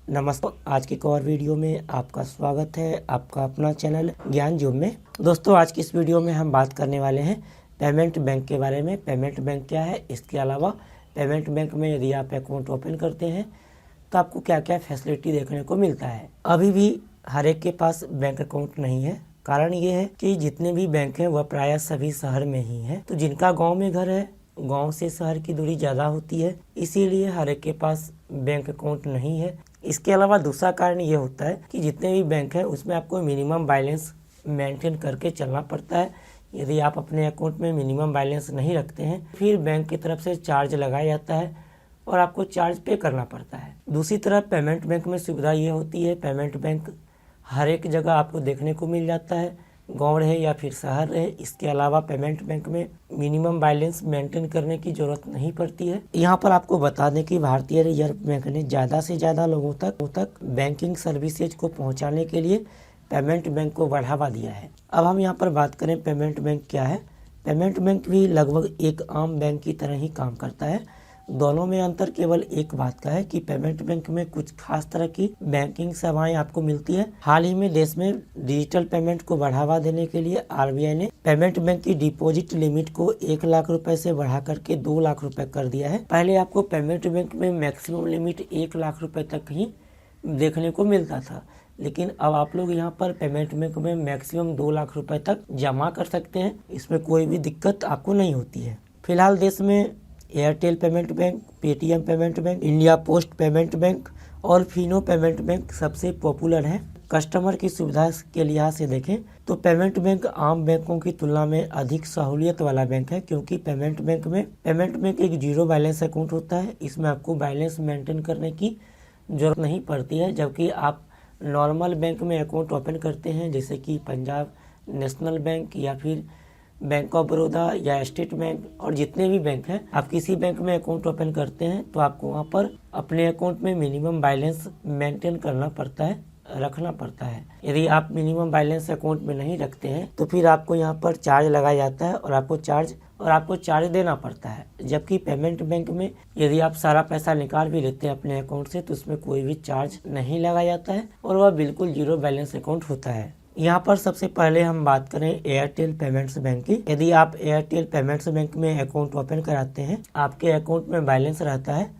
नमस्कार। आज के एक और वीडियो में आपका स्वागत है, आपका अपना चैनल ज्ञान जूम में। दोस्तों, आज की इस वीडियो में हम बात करने वाले हैं पेमेंट बैंक के बारे में। पेमेंट बैंक क्या है, इसके अलावा पेमेंट बैंक में यदि आप अकाउंट ओपन करते हैं तो आपको क्या क्या फैसिलिटी देखने को मिलता है। अभी भी हर एक के पास बैंक अकाउंट नहीं है। कारण ये है कि जितने भी बैंक हैं वह प्रायः सभी शहर में ही हैं। तो जिनका गाँव में घर है, गांव से शहर की दूरी ज़्यादा होती है, इसीलिए हर एक के पास बैंक अकाउंट नहीं है। इसके अलावा दूसरा कारण ये होता है कि जितने भी बैंक हैं उसमें आपको मिनिमम बैलेंस मेंटेन करके चलना पड़ता है। यदि आप अपने अकाउंट में मिनिमम बैलेंस नहीं रखते हैं फिर बैंक की तरफ से चार्ज लगाया जाता है और आपको चार्ज पे करना पड़ता है। दूसरी तरफ पेमेंट बैंक में सुविधा ये होती है, पेमेंट बैंक हर एक जगह आपको देखने को मिल जाता है, गांव रहे या फिर शहर रहे। इसके अलावा पेमेंट बैंक में मिनिमम बैलेंस मेंटेन करने की जरूरत नहीं पड़ती है। यहाँ पर आपको बता दें कि भारतीय रिजर्व बैंक ने ज़्यादा से ज़्यादा लोगों तक बैंकिंग सर्विसेज को पहुँचाने के लिए पेमेंट बैंक को बढ़ावा दिया है। अब हम यहाँ पर बात करें पेमेंट बैंक क्या है। पेमेंट बैंक भी लगभग एक आम बैंक की तरह ही काम करता है। दोनों में अंतर केवल एक बात का है कि पेमेंट बैंक में कुछ खास तरह की बैंकिंग सेवाएं आपको मिलती है। हाल ही में देश में डिजिटल पेमेंट को बढ़ावा देने के लिए आरबीआई ने पेमेंट बैंक की डिपॉजिट लिमिट को 1 लाख रुपए से बढ़ा करके 2 लाख रुपए कर दिया है। पहले आपको पेमेंट बैंक में मैक्सिमम लिमिट 1 लाख रुपए तक ही देखने को मिलता था, लेकिन अब आप लोग यहाँ पर पेमेंट बैंक में मैक्सिमम 2 लाख रुपए तक जमा कर सकते हैं। इसमें कोई भी दिक्कत आपको नहीं होती है। फिलहाल देश में Airtel payment bank, Paytm payment bank, India post payment bank और फिनो पेमेंट बैंक सबसे पॉपुलर है। कस्टमर की सुविधा के लिहाज से देखें तो पेमेंट बैंक आम बैंकों की तुलना में अधिक सहूलियत वाला बैंक है, क्योंकि पेमेंट बैंक एक जीरो बैलेंस अकाउंट होता है। इसमें आपको बैलेंस मेंटेन करने की जरूरत नहीं पड़ती है। जबकि आप नॉर्मल बैंक में अकाउंट ओपन करते हैं, जैसे कि पंजाब नेशनल बैंक या फिर बैंक ऑफ बड़ौदा या स्टेट बैंक और जितने भी बैंक हैं, आप किसी बैंक में अकाउंट ओपन करते हैं तो आपको वहाँ पर अपने अकाउंट में मिनिमम बैलेंस मेंटेन करना पड़ता है, रखना पड़ता है। यदि आप मिनिमम बैलेंस अकाउंट में नहीं रखते हैं तो फिर आपको यहाँ पर चार्ज लगाया जाता है और आपको चार्ज देना पड़ता है। जबकि पेमेंट बैंक में यदि आप सारा पैसा निकाल भी लेते हैं अपने अकाउंट से तो उसमें कोई भी चार्ज नहीं लगाया जाता है और वह बिल्कुल जीरो बैलेंस अकाउंट होता है। यहाँ पर सबसे पहले हम बात करें एयरटेल पेमेंट्स बैंक की। यदि आप एयरटेल पेमेंट्स बैंक में अकाउंट ओपन कराते हैं, आपके अकाउंट में बैलेंस रहता है,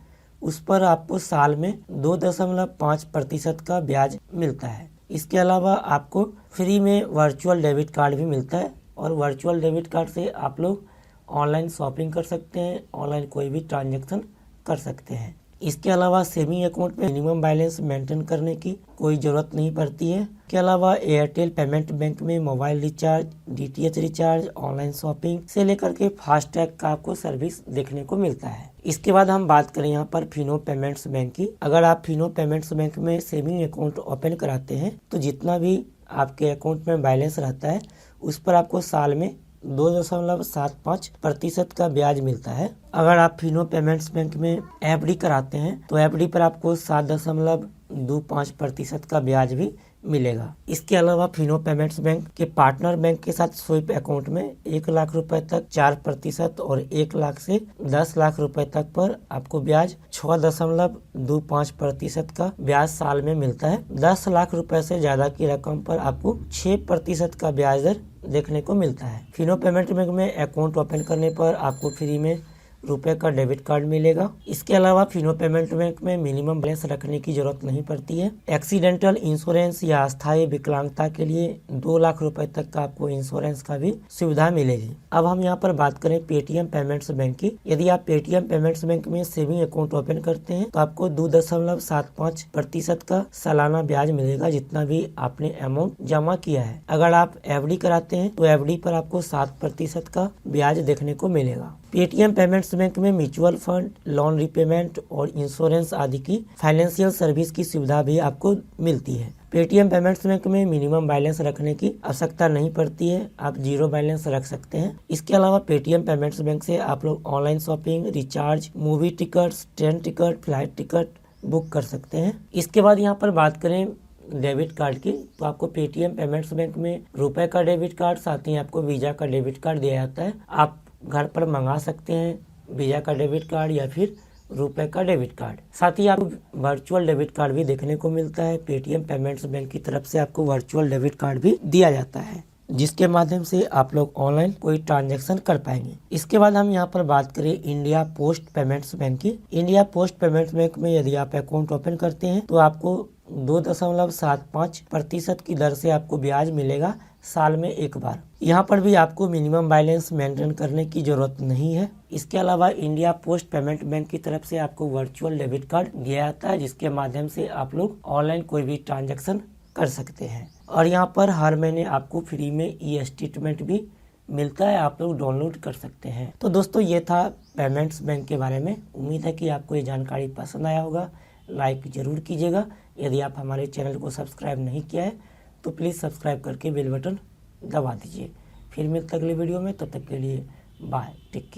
उस पर आपको साल में 2.5% का ब्याज मिलता है। इसके अलावा आपको फ्री में वर्चुअल डेबिट कार्ड भी मिलता है और वर्चुअल डेबिट कार्ड से आप लोग ऑनलाइन शॉपिंग कर सकते हैं, ऑनलाइन कोई भी ट्रांजेक्शन कर सकते हैं। इसके अलावा सेविंग अकाउंट में मिनिमम बैलेंस मेंटेन करने की कोई ज़रूरत नहीं पड़ती है। इसके अलावा एयरटेल पेमेंट बैंक में mobile recharge, DTH recharge, online shopping से लेकर के फास्टैग का आपको सर्विस देखने को मिलता है। इसके बाद हम बात करें यहाँ पर फिनो पेमेंट्स बैंक की। अगर आप फिनो पेमेंट्स बैंक में सेविंग अकाउंट ओपन कराते हैं तो जितना भी आपके अकाउंट में बैलेंस रहता है उस पर आपको साल में 2.75% का ब्याज मिलता है। अगर आप फिनो पेमेंट्स बैंक में एफडी कराते हैं तो एफडी पर आपको 7.25% का ब्याज भी मिलेगा। इसके अलावा फिनो पेमेंट्स बैंक के पार्टनर बैंक के साथ स्वीप अकाउंट में 1 लाख रुपए तक 4% और 1 लाख से 10 लाख रुपए तक पर आपको ब्याज 6.25% का ब्याज साल में मिलता है। 10 लाख रुपए से ज्यादा की रकम पर आपको 6% का ब्याज दर देखने को मिलता है। फिनो पेमेंट बैंक में अकाउंट ओपन करने पर आपको फ्री में रुपए का डेबिट कार्ड मिलेगा। इसके अलावा फिनो पेमेंट बैंक में मिनिमम बैलेंस रखने की जरूरत नहीं पड़ती है। एक्सीडेंटल इंश्योरेंस या अस्थायी विकलांगता के लिए 2 लाख रुपए तक का आपको इंश्योरेंस का भी सुविधा मिलेगी। अब हम यहाँ पर बात करें पेटीएम पेमेंट्स बैंक की। यदि आप पेटीएम पेमेंट्स बैंक में सेविंग अकाउंट ओपन करते हैं तो आपको 2.75% का सालाना ब्याज मिलेगा, जितना भी आपने अमाउंट जमा किया है। अगर आप एफडी कराते हैं तो एफडी पर आपको 7% का ब्याज देखने को मिलेगा। पेटीएम पेमेंट्स बैंक में म्यूचुअल फंड, लोन रिपेमेंट और इंश्योरेंस आदि की फाइनेंशियल सर्विस की सुविधा भी आपको मिलती है। पेटीएम पेमेंट्स बैंक में मिनिमम बैलेंस रखने की आवश्यकता नहीं पड़ती है, आप जीरो बैलेंस रख सकते हैं। इसके अलावा पेटीएम पेमेंट्स बैंक से आप लोग online shopping, recharge, movie tickets, train ticket, flight ticket book कर सकते हैं। इसके बाद यहाँ पर बात करें डेबिट कार्ड की, तो आपको पेटीएम पेमेंट्स बैंक में रुपए का डेबिट कार्ड, साथ ही आपको वीजा का डेबिट कार्ड दिया जाता है। आप घर पर मंगा सकते हैं वीजा का डेबिट कार्ड या फिर रुपए का डेबिट कार्ड। साथ ही आपको वर्चुअल डेबिट कार्ड भी देखने को मिलता है। पेटीएम पेमेंट्स बैंक की तरफ से आपको वर्चुअल डेबिट कार्ड भी दिया जाता है, जिसके माध्यम से आप लोग ऑनलाइन कोई ट्रांजैक्शन कर पाएंगे। इसके बाद हम यहाँ पर बात करें इंडिया पोस्ट पेमेंट्स बैंक की। इंडिया पोस्ट पेमेंट्स बैंक में यदि आप अकाउंट ओपन करते हैं तो आपको 2.75% की दर से आपको ब्याज मिलेगा साल में एक बार। यहाँ पर भी आपको मिनिमम बैलेंस मेंटेन करने की जरूरत नहीं है। इसके अलावा इंडिया पोस्ट पेमेंट बैंक की तरफ से आपको वर्चुअल डेबिट कार्ड दिया जाता है, जिसके माध्यम से आप लोग ऑनलाइन कोई भी ट्रांजैक्शन कर सकते हैं। और यहाँ पर हर महीने आपको फ्री में ई स्टेटमेंट भी मिलता है, आप लोग डाउनलोड कर सकते हैं। तो दोस्तों ये था पेमेंट्स बैंक के बारे में। उम्मीद है कि आपको ये जानकारी पसंद आया होगा। लाइक ज़रूर कीजिएगा। यदि आप हमारे चैनल को सब्सक्राइब नहीं किया है तो प्लीज़ सब्सक्राइब करके बेल बटन दबा दीजिए। फिर मिलते अगले वीडियो में, तब तक के लिए बाय, टेक केयर।